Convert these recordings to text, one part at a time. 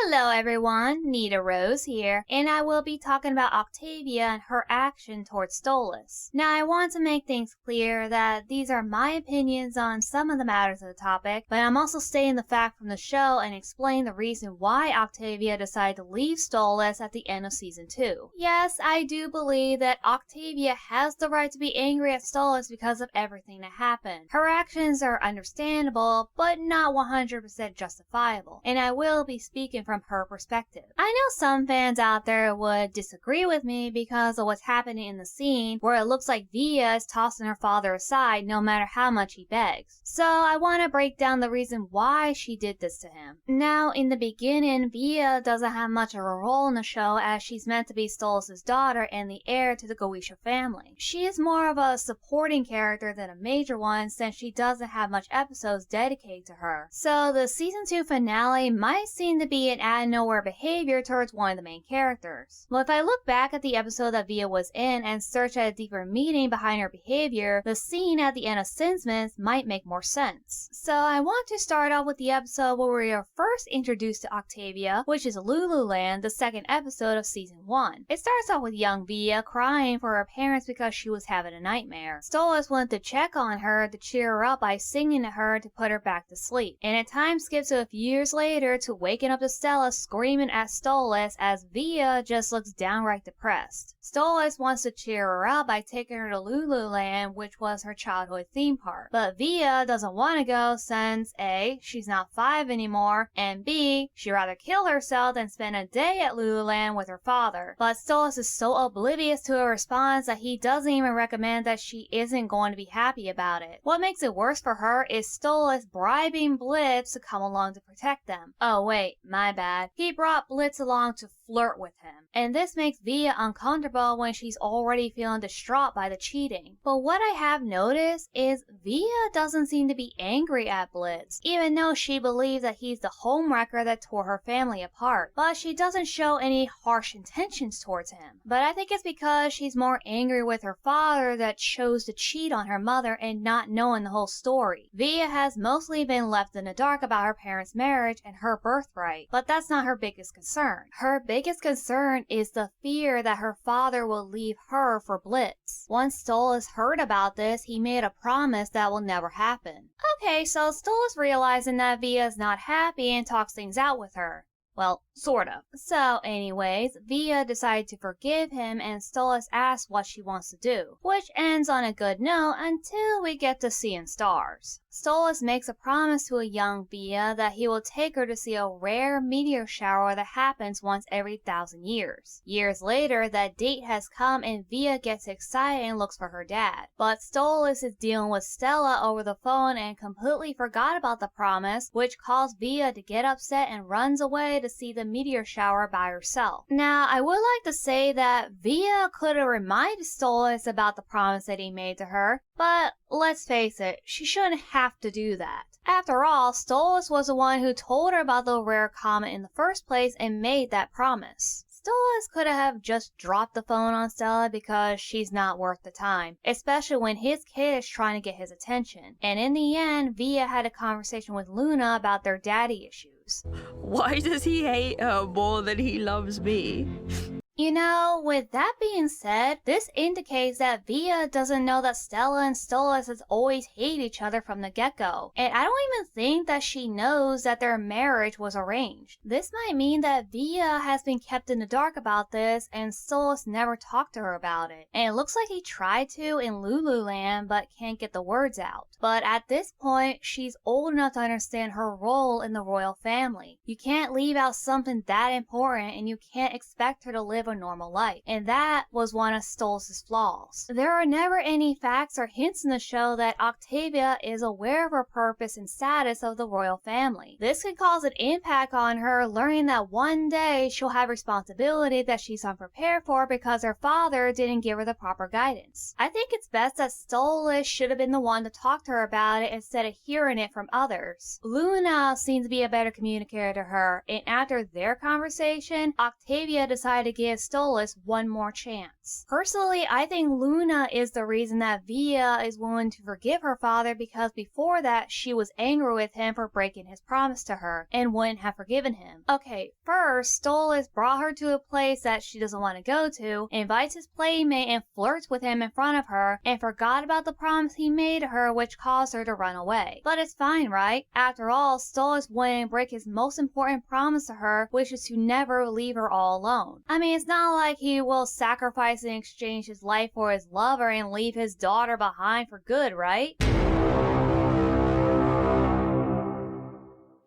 Hello everyone, Nita Rose here, and I will be talking about Octavia and her action towards Stolas. Now I want to make things clear that these are my opinions on some of the matters of the topic, but I'm also stating the fact from the show and explain the reason why Octavia decided to leave Stolas at the end of season 2. Yes, I do believe that Octavia has the right to be angry at Stolas because of everything that happened. Her actions are understandable, but not 100% justifiable, and I will be speaking from her perspective. I know some fans out there would disagree with me because of what's happening in the scene where it looks like Via is tossing her father aside no matter how much he begs. So I want to break down the reason why she did this to him. Now, in the beginning, Via doesn't have much of a role in the show as she's meant to be Stolas' daughter and the heir to the Goetia family. She is more of a supporting character than a major one since she doesn't have much episodes dedicated to her. So the season 2 finale might seem to be an out-of-nowhere behavior towards one of the main characters. Well, if I look back at the episode that Via was in and search at a deeper meaning behind her behavior, the scene at the end of Sinsman's might make more sense. So I want to start off with the episode where we are first introduced to Octavia, which is Loo Loo Land, the second episode of season 1. It starts off with young Via crying for her parents because she was having a nightmare. Stolas wanted to check on her to cheer her up by singing to her to put her back to sleep. And it time skips to a few years later to waking up to Stella screaming at Stolas as Via just looks downright depressed. Stolas wants to cheer her up by taking her to Loo Loo Land, which was her childhood theme park. But Via doesn't want to go since A, she's not 5 anymore, and B, she'd rather kill herself than spend a day at Loo Loo Land with her father. But Stolas is so oblivious to her response that he doesn't even recommend that she isn't going to be happy about it. What makes it worse for her is Stolas bribing Blitz to come along to protect them. Oh wait, my bad. He brought Blitz along to flirt with him. And this makes Via uncomfortable when she's already feeling distraught by the cheating. But what I have noticed is Via doesn't seem to be angry at Blitz, even though she believes that he's the homewrecker that tore her family apart. But she doesn't show any harsh intentions towards him. But I think it's because she's more angry with her father that chose to cheat on her mother and not knowing the whole story. Via has mostly been left in the dark about her parents' marriage and her birthright, but that's not her biggest concern. Her biggest concern is the fear that her father will leave her for Blitz. Once Stolas heard about this, he made a promise that will never happen. Okay, so Stolas realizing that Via is not happy and talks things out with her. Well, sort of. So anyways, Via decided to forgive him and Stolas asks what she wants to do, which ends on a good note until we get to seeing stars. Stolas makes a promise to a young Via that he will take her to see a rare meteor shower that happens once every 1,000 years. Years later, that date has come and Via gets excited and looks for her dad. But Stolas is dealing with Stella over the phone and completely forgot about the promise, which caused Via to get upset and runs away to see the meteor shower by herself. Now, I would like to say that Via could have reminded Stolas about the promise that he made to her, but let's face it, she shouldn't have to do that. After all, Stolas was the one who told her about the rare comet in the first place and made that promise. Stolas could have just dropped the phone on Stella because she's not worth the time, especially when his kid is trying to get his attention. And in the end, Via had a conversation with Luna about their daddy issues. Why does he hate her more than he loves me? You know, with that being said, this indicates that Via doesn't know that Stella and Stolas has always hated each other from the get-go. And I don't even think that she knows that their marriage was arranged. This might mean that Via has been kept in the dark about this and Stolas never talked to her about it. And it looks like he tried to in Loo Loo Land but can't get the words out. But at this point, she's old enough to understand her role in the royal family. You can't leave out something that important and you can't expect her to live a normal life, and that was one of Stolas' flaws. There are never any facts or hints in the show that Octavia is aware of her purpose and status of the royal family. This could cause an impact on her learning that one day she'll have responsibility that she's unprepared for because her father didn't give her the proper guidance. I think it's best that Stolas should have been the one to talk to her about it instead of hearing it from others. Luna seems to be a better communicator to her, and after their conversation, Octavia decided to give Stolas one more chance. parents. Personally, I think Luna is the reason that Via is willing to forgive her father, because before that she was angry with him for breaking his promise to her and wouldn't have forgiven him. Okay, first, Stolas brought her to a place that she doesn't want to go to, invites his playmate and flirts with him in front of her, and forgot about the promise he made to her, which caused her to run away. But it's fine, right? After all, Stolas wouldn't break his most important promise to her, which is to never leave her all alone. I mean, it's not like he will sacrifice and exchange his life for his lover and leave his daughter behind for good, right?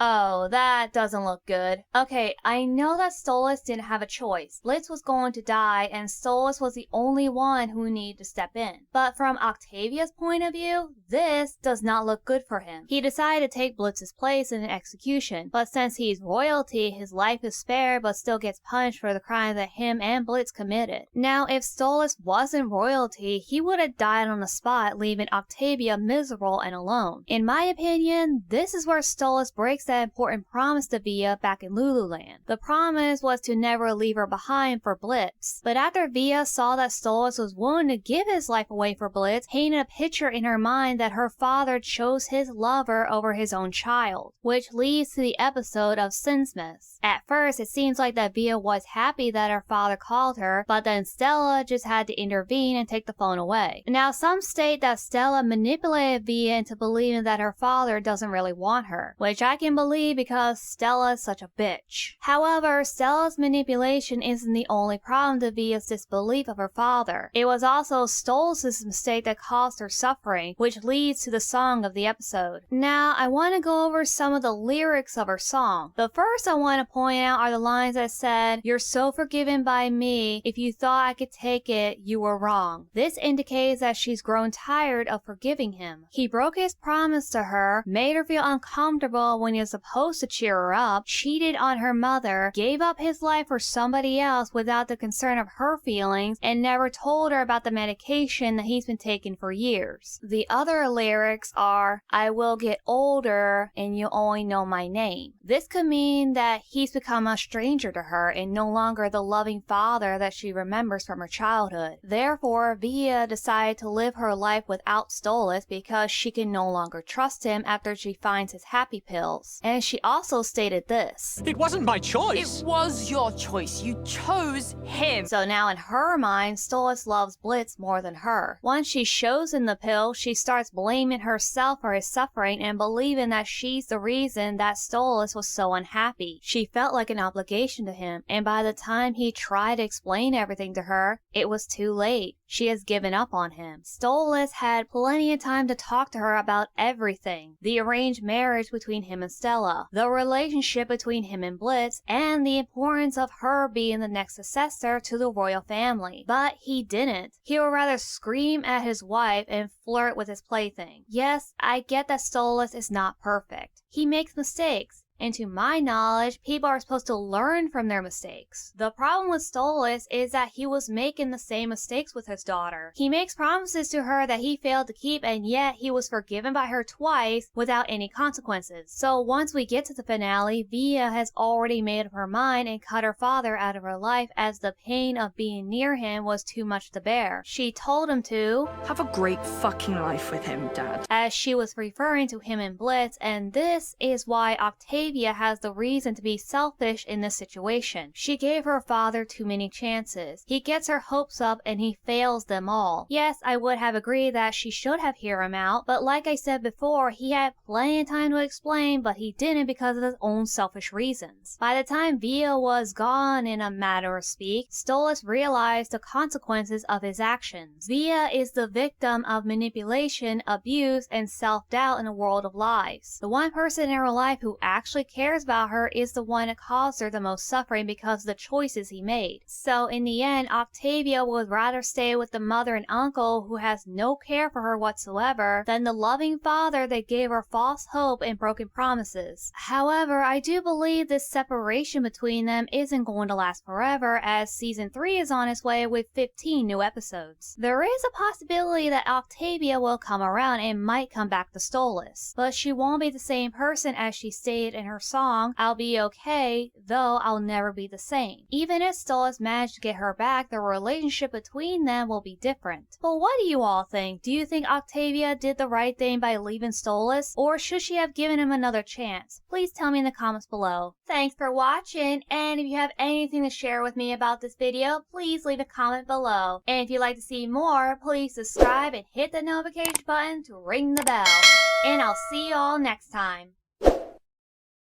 Oh, that doesn't look good. Okay, I know that Stolas didn't have a choice. Blitz was going to die, and Stolas was the only one who needed to step in. But from Octavia's point of view, this does not look good for him. He decided to take Blitz's place in an execution, but since he's royalty, his life is spared but still gets punished for the crime that him and Blitz committed. Now, if Stolas wasn't royalty, he would have died on the spot, leaving Octavia miserable and alone. In my opinion, this is where Stolas breaks that important promise to Via back in Loo Loo Land. The promise was to never leave her behind for Blitz. But after Via saw that Stolas was willing to give his life away for Blitz, painted a picture in her mind that her father chose his lover over his own child, which leads to the episode of Sinsmith. At first, it seems like that Via was happy that her father called her, but then Stella just had to intervene and take the phone away. Now, some state that Stella manipulated Via into believing that her father doesn't really want her, which I can believe because Stella is such a bitch. However, Stella's manipulation isn't the only problem to Via's disbelief of her father. It was also Stolas' mistake that caused her suffering, which leads to the song of the episode. Now, I want to go over some of the lyrics of her song. The first I want to point out are the lines that said, "You're so forgiven by me, if you thought I could take it, you were wrong." This indicates that she's grown tired of forgiving him. He broke his promise to her, made her feel uncomfortable when he was supposed to cheer her up, cheated on her mother, gave up his life for somebody else without the concern of her feelings, and never told her about the medication that he's been taking for years. The other lyrics are, "I will get older and you only know my name." This could mean that he's become a stranger to her and no longer the loving father that she remembers from her childhood. Therefore, Via decided to live her life without Stolas because she can no longer trust him after she finds his happy pills. And she also stated this, "It wasn't my choice." It was your choice. You chose him. So now in her mind, Stolas loves Blitz more than her. Once she shows him the pill, she starts blaming herself for his suffering and believing that she's the reason that Stolas was so unhappy. She felt like an obligation to him, and by the time he tried to explain everything to her, it was too late. She has given up on him. Stolas had plenty of time to talk to her about everything. The arranged marriage between him and Stella, the relationship between him and Blitz, and the importance of her being the next successor to the royal family. But he didn't. He would rather scream at his wife and flirt with his plaything. Yes, I get that Stolas is not perfect. He makes mistakes. And to my knowledge, people are supposed to learn from their mistakes. The problem with Stolas is that he was making the same mistakes with his daughter. He makes promises to her that he failed to keep, and yet he was forgiven by her twice without any consequences. So once we get to the finale, Via has already made up her mind and cut her father out of her life as the pain of being near him was too much to bear. She told him to Have a great fucking life with him, Dad. as she was referring to him and Blitz, and this is why Octavia has the reason to be selfish in this situation. She gave her father too many chances. He gets her hopes up and he fails them all. Yes, I would have agreed that she should have heard him out, but like I said before, he had plenty of time to explain, but he didn't because of his own selfish reasons. By the time Via was gone, in a matter of speak, Stolas realized the consequences of his actions. Via is the victim of manipulation, abuse, and self-doubt in a world of lies. The one person in her life who actually cares about her is the one that caused her the most suffering because of the choices he made. So in the end, Octavia would rather stay with the mother and uncle who has no care for her whatsoever than the loving father that gave her false hope and broken promises. However, I do believe this separation between them isn't going to last forever, as season 3 is on its way with 15 new episodes. There is a possibility that Octavia will come around and might come back to Stolas, but she won't be the same person as she stated in her song, I'll be okay, though I'll never be the same. Even if Stolas managed to get her back, the relationship between them will be different. But what do you all think? Do you think Octavia did the right thing by leaving Stolas, or should she have given him another chance? Please tell me in the comments below. Thanks for watching, and if you have anything to share with me about this video, please leave a comment below. And if you'd like to see more, please subscribe and hit the notification button to ring the bell. And I'll see you all next time.